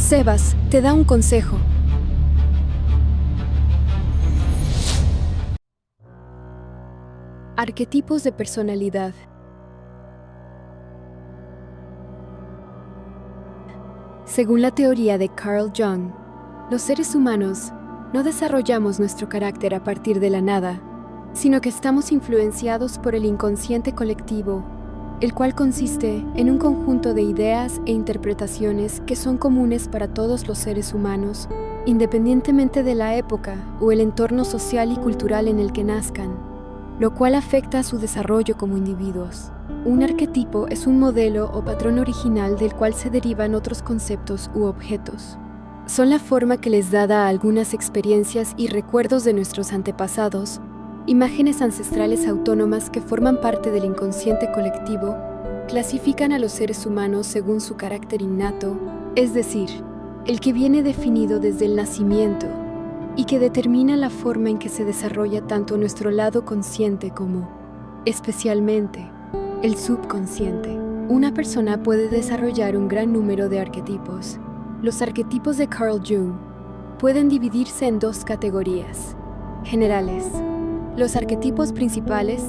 Sebas te da un consejo. Arquetipos de personalidad. Según la teoría de Carl Jung, los seres humanos no desarrollamos nuestro carácter a partir de la nada, sino que estamos influenciados por el inconsciente colectivo, el cual consiste en un conjunto de ideas e interpretaciones que son comunes para todos los seres humanos, independientemente de la época o el entorno social y cultural en el que nazcan, lo cual afecta a su desarrollo como individuos. Un arquetipo es un modelo o patrón original del cual se derivan otros conceptos u objetos. Son la forma que les da a algunas experiencias y recuerdos de nuestros antepasados, imágenes ancestrales autónomas que forman parte del inconsciente colectivo, clasifican a los seres humanos según su carácter innato, es decir, el que viene definido desde el nacimiento y que determina la forma en que se desarrolla tanto nuestro lado consciente como, especialmente, el subconsciente. Una persona puede desarrollar un gran número de arquetipos. Los arquetipos de Carl Jung pueden dividirse en dos categorías: generales, los arquetipos principales,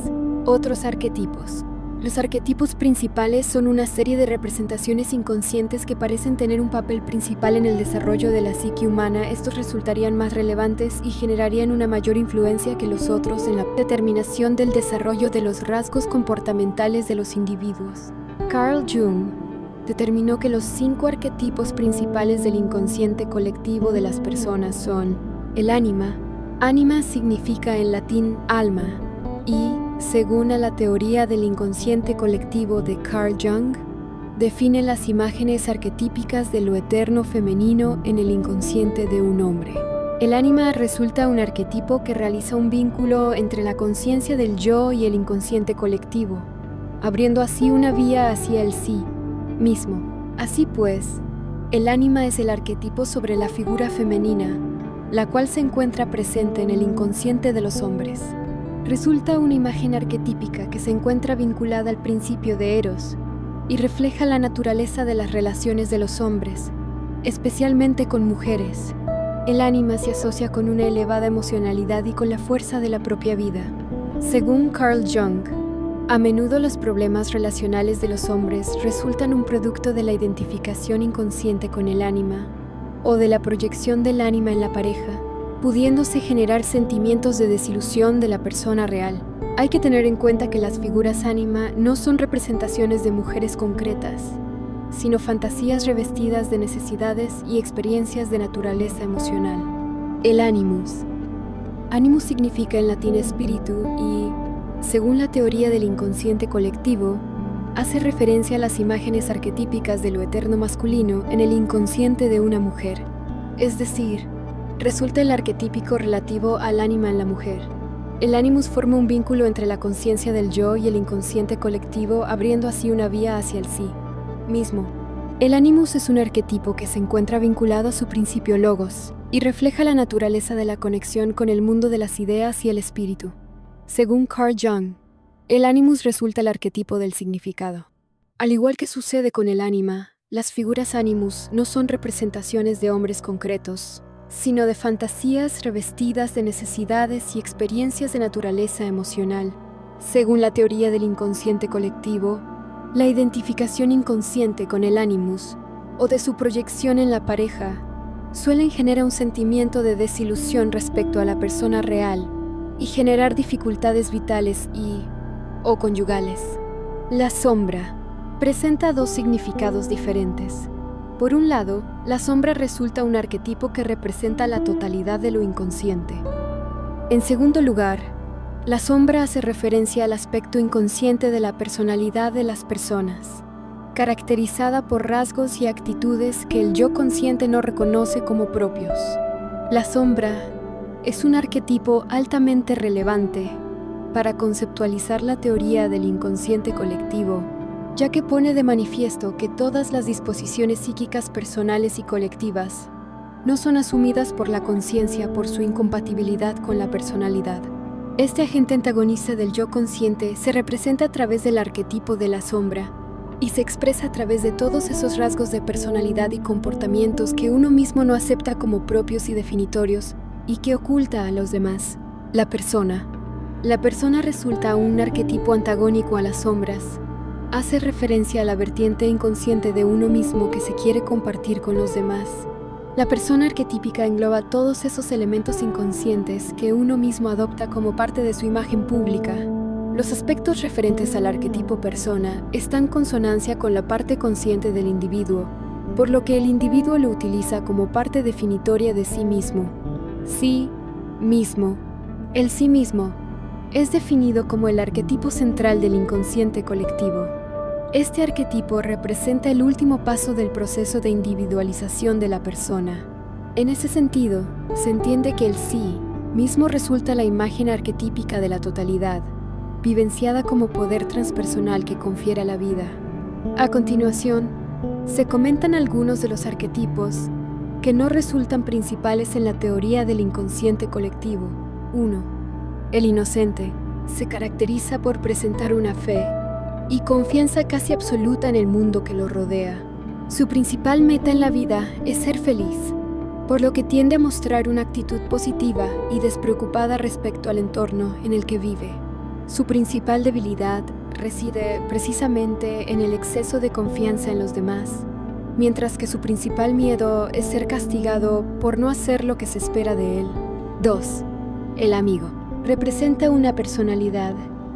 otros arquetipos. Los arquetipos principales son una serie de representaciones inconscientes que parecen tener un papel principal en el desarrollo de la psique humana. Estos resultarían más relevantes y generarían una mayor influencia que los otros en la determinación del desarrollo de los rasgos comportamentales de los individuos. Carl Jung determinó que los 5 arquetipos principales del inconsciente colectivo de las personas son el ánima. Ánima significa en latín alma y, según a la teoría del inconsciente colectivo de Carl Jung, define las imágenes arquetípicas de lo eterno femenino en el inconsciente de un hombre. El ánima resulta un arquetipo que realiza un vínculo entre la conciencia del yo y el inconsciente colectivo, abriendo así una vía hacia el sí mismo. Así pues, el ánima es el arquetipo sobre la figura femenina, la cual se encuentra presente en el inconsciente de los hombres. Resulta una imagen arquetípica que se encuentra vinculada al principio de Eros y refleja la naturaleza de las relaciones de los hombres, especialmente con mujeres. El ánima se asocia con una elevada emocionalidad y con la fuerza de la propia vida. Según Carl Jung, a menudo los problemas relacionales de los hombres resultan un producto de la identificación inconsciente con el ánima o de la proyección del ánima en la pareja, pudiéndose generar sentimientos de desilusión de la persona real. Hay que tener en cuenta que las figuras ánima no son representaciones de mujeres concretas, sino fantasías revestidas de necesidades y experiencias de naturaleza emocional. El animus. Animus significa en latín espíritu y, según la teoría del inconsciente colectivo, hace referencia a las imágenes arquetípicas de lo eterno masculino en el inconsciente de una mujer. Es decir, resulta el arquetípico relativo al ánima en la mujer. El animus forma un vínculo entre la conciencia del yo y el inconsciente colectivo, abriendo así una vía hacia el sí mismo. El animus es un arquetipo que se encuentra vinculado a su principio logos y refleja la naturaleza de la conexión con el mundo de las ideas y el espíritu. Según Carl Jung, el animus resulta el arquetipo del significado. Al igual que sucede con el ánima, las figuras animus no son representaciones de hombres concretos, sino de fantasías revestidas de necesidades y experiencias de naturaleza emocional. Según la teoría del inconsciente colectivo, la identificación inconsciente con el animus o de su proyección en la pareja suelen generar un sentimiento de desilusión respecto a la persona real y generar dificultades vitales o conyugales. La sombra presenta 2 significados diferentes. Por un lado, la sombra resulta un arquetipo que representa la totalidad de lo inconsciente. En segundo lugar, la sombra hace referencia al aspecto inconsciente de la personalidad de las personas, caracterizada por rasgos y actitudes que el yo consciente no reconoce como propios. La sombra es un arquetipo altamente relevante para conceptualizar la teoría del inconsciente colectivo, ya que pone de manifiesto que todas las disposiciones psíquicas personales y colectivas no son asumidas por la conciencia por su incompatibilidad con la personalidad. Este agente antagonista del yo consciente se representa a través del arquetipo de la sombra, y se expresa a través de todos esos rasgos de personalidad y comportamientos que uno mismo no acepta como propios y definitorios y que oculta a los demás. La persona. La persona resulta un arquetipo antagónico a las sombras. Hace referencia a la vertiente inconsciente de uno mismo que se quiere compartir con los demás. La persona arquetípica engloba todos esos elementos inconscientes que uno mismo adopta como parte de su imagen pública. Los aspectos referentes al arquetipo persona están en consonancia con la parte consciente del individuo, por lo que el individuo lo utiliza como parte definitoria de sí mismo. Sí mismo. El sí mismo es definido como el arquetipo central del inconsciente colectivo. Este arquetipo representa el último paso del proceso de individualización de la persona. En ese sentido, se entiende que el sí mismo resulta la imagen arquetípica de la totalidad, vivenciada como poder transpersonal que confiere a la vida. A continuación, se comentan algunos de los arquetipos que no resultan principales en la teoría del inconsciente colectivo. 1. El inocente se caracteriza por presentar una fe y confianza casi absoluta en el mundo que lo rodea. Su principal meta en la vida es ser feliz, por lo que tiende a mostrar una actitud positiva y despreocupada respecto al entorno en el que vive. Su principal debilidad reside precisamente en el exceso de confianza en los demás, mientras que su principal miedo es ser castigado por no hacer lo que se espera de él. 2. El amigo representa una personalidad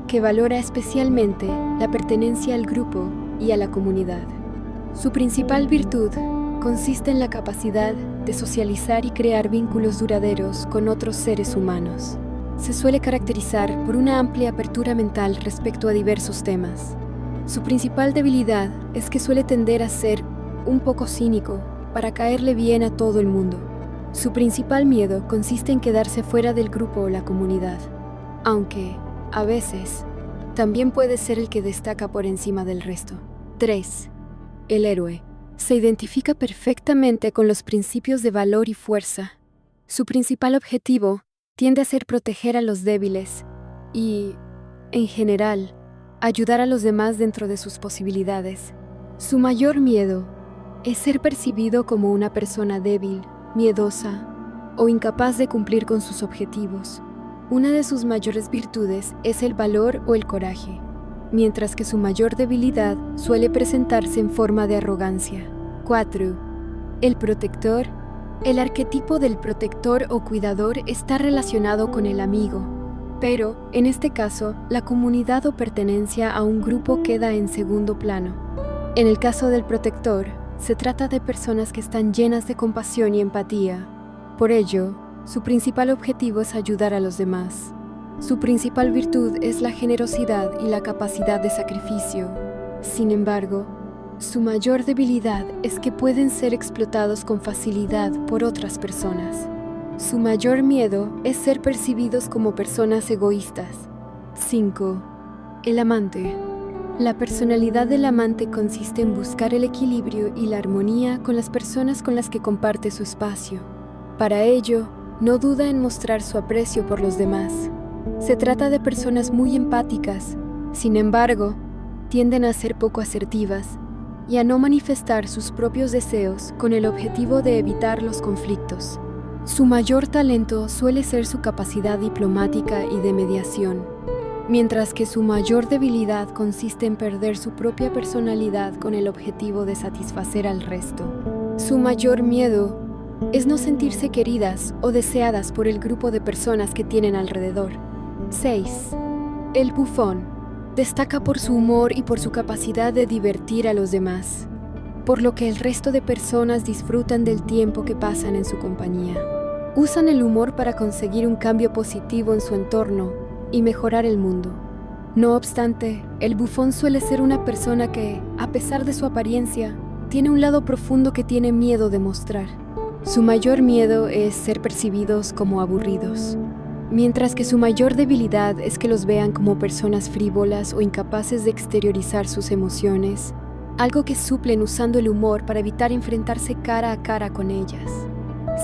que valora especialmente la pertenencia al grupo y a la comunidad. Su principal virtud consiste en la capacidad de socializar y crear vínculos duraderos con otros seres humanos. Se suele caracterizar por una amplia apertura mental respecto a diversos temas. Su principal debilidad es que suele tender a ser un poco cínico para caerle bien a todo el mundo. Su principal miedo consiste en quedarse fuera del grupo o la comunidad, aunque, a veces, también puede ser el que destaca por encima del resto. 3. El héroe se identifica perfectamente con los principios de valor y fuerza. Su principal objetivo tiende a ser proteger a los débiles y, en general, ayudar a los demás dentro de sus posibilidades. Su mayor miedo es ser percibido como una persona débil, miedosa o incapaz de cumplir con sus objetivos. Una de sus mayores virtudes es el valor o el coraje, mientras que su mayor debilidad suele presentarse en forma de arrogancia. 4. El protector. El arquetipo del protector o cuidador está relacionado con el amigo, pero, en este caso, la comunidad o pertenencia a un grupo queda en segundo plano. En el caso del protector, se trata de personas que están llenas de compasión y empatía. Por ello, su principal objetivo es ayudar a los demás. Su principal virtud es la generosidad y la capacidad de sacrificio. Sin embargo, su mayor debilidad es que pueden ser explotados con facilidad por otras personas. Su mayor miedo es ser percibidos como personas egoístas. 5. El amante. La personalidad del amante consiste en buscar el equilibrio y la armonía con las personas con las que comparte su espacio. Para ello, no duda en mostrar su aprecio por los demás. Se trata de personas muy empáticas, sin embargo, tienden a ser poco asertivas y a no manifestar sus propios deseos con el objetivo de evitar los conflictos. Su mayor talento suele ser su capacidad diplomática y de mediación, mientras que su mayor debilidad consiste en perder su propia personalidad con el objetivo de satisfacer al resto. Su mayor miedo es no sentirse queridas o deseadas por el grupo de personas que tienen alrededor. 6. El bufón destaca por su humor y por su capacidad de divertir a los demás, por lo que el resto de personas disfrutan del tiempo que pasan en su compañía. Usan el humor para conseguir un cambio positivo en su entorno y mejorar el mundo. No obstante, el bufón suele ser una persona que, a pesar de su apariencia, tiene un lado profundo que tiene miedo de mostrar. Su mayor miedo es ser percibidos como aburridos, mientras que su mayor debilidad es que los vean como personas frívolas o incapaces de exteriorizar sus emociones, algo que suplen usando el humor para evitar enfrentarse cara a cara con ellas.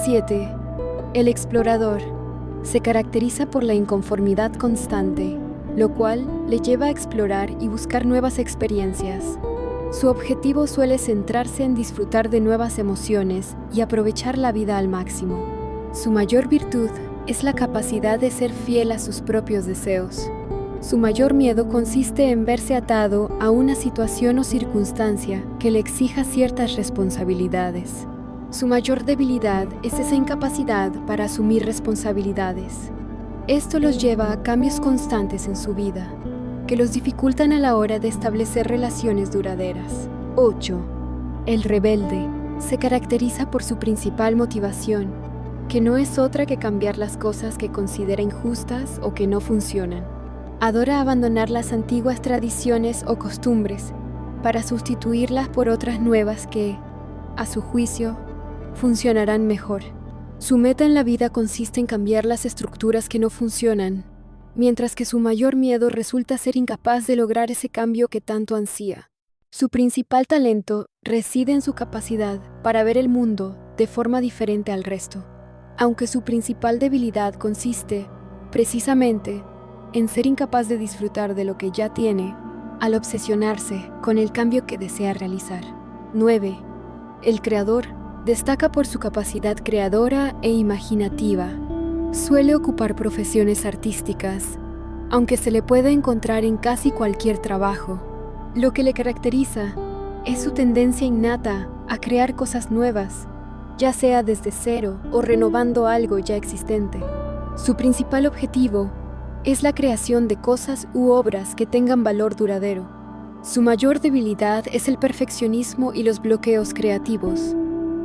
7. El explorador se caracteriza por la inconformidad constante, lo cual le lleva a explorar y buscar nuevas experiencias. Su objetivo suele centrarse en disfrutar de nuevas emociones y aprovechar la vida al máximo. Su mayor virtud es la capacidad de ser fiel a sus propios deseos. Su mayor miedo consiste en verse atado a una situación o circunstancia que le exija ciertas responsabilidades. Su mayor debilidad es esa incapacidad para asumir responsabilidades. Esto los lleva a cambios constantes en su vida, que los dificultan a la hora de establecer relaciones duraderas. 8. El rebelde se caracteriza por su principal motivación, que no es otra que cambiar las cosas que considera injustas o que no funcionan. Adora abandonar las antiguas tradiciones o costumbres para sustituirlas por otras nuevas que, a su juicio, funcionarán mejor. Su meta en la vida consiste en cambiar las estructuras que no funcionan, mientras que su mayor miedo resulta ser incapaz de lograr ese cambio que tanto ansía. Su principal talento reside en su capacidad para ver el mundo de forma diferente al resto, aunque su principal debilidad consiste, precisamente, en ser incapaz de disfrutar de lo que ya tiene, al obsesionarse con el cambio que desea realizar. 9. El creador destaca por su capacidad creadora e imaginativa. Suele ocupar profesiones artísticas, aunque se le puede encontrar en casi cualquier trabajo. Lo que le caracteriza es su tendencia innata a crear cosas nuevas, ya sea desde cero o renovando algo ya existente. Su principal objetivo es la creación de cosas u obras que tengan valor duradero. Su mayor debilidad es el perfeccionismo y los bloqueos creativos,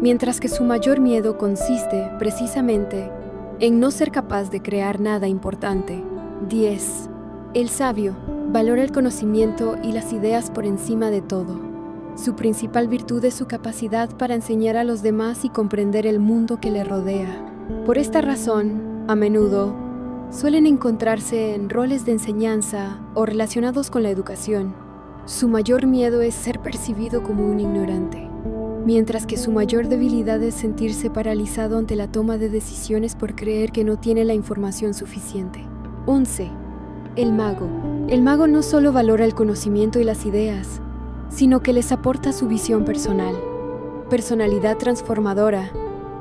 mientras que su mayor miedo consiste, precisamente, en no ser capaz de crear nada importante. 10. El sabio valora el conocimiento y las ideas por encima de todo. Su principal virtud es su capacidad para enseñar a los demás y comprender el mundo que le rodea. Por esta razón, a menudo, suelen encontrarse en roles de enseñanza o relacionados con la educación. Su mayor miedo es ser percibido como un ignorante, mientras que su mayor debilidad es sentirse paralizado ante la toma de decisiones por creer que no tiene la información suficiente. 11. El mago. El mago no solo valora el conocimiento y las ideas, sino que les aporta su visión personal, personalidad transformadora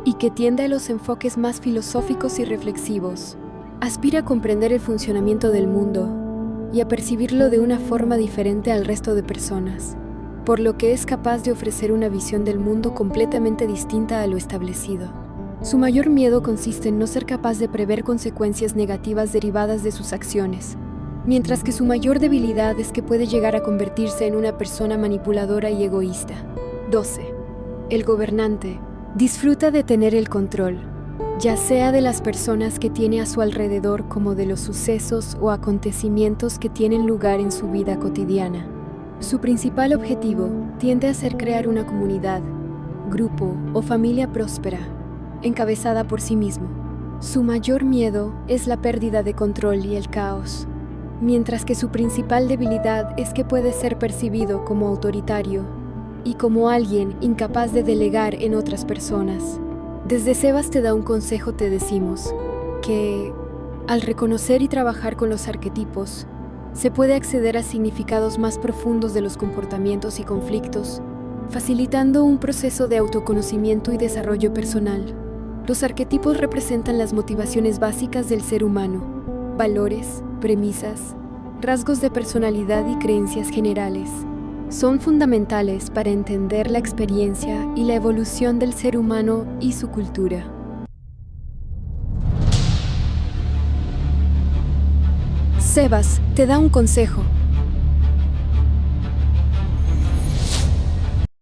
y que tiende a los enfoques más filosóficos y reflexivos. Aspira a comprender el funcionamiento del mundo y a percibirlo de una forma diferente al resto de personas, por lo que es capaz de ofrecer una visión del mundo completamente distinta a lo establecido. Su mayor miedo consiste en no ser capaz de prever consecuencias negativas derivadas de sus acciones, mientras que su mayor debilidad es que puede llegar a convertirse en una persona manipuladora y egoísta. 12. El gobernante disfruta de tener el control, ya sea de las personas que tiene a su alrededor como de los sucesos o acontecimientos que tienen lugar en su vida cotidiana. Su principal objetivo tiende a ser crear una comunidad, grupo o familia próspera, encabezada por sí mismo. Su mayor miedo es la pérdida de control y el caos, mientras que su principal debilidad es que puede ser percibido como autoritario y como alguien incapaz de delegar en otras personas. Desde Sebas te da un consejo te decimos que, al reconocer y trabajar con los arquetipos, se puede acceder a significados más profundos de los comportamientos y conflictos, facilitando un proceso de autoconocimiento y desarrollo personal. Los arquetipos representan las motivaciones básicas del ser humano, valores, premisas, rasgos de personalidad y creencias generales. Son fundamentales para entender la experiencia y la evolución del ser humano y su cultura. Sebas te da un consejo.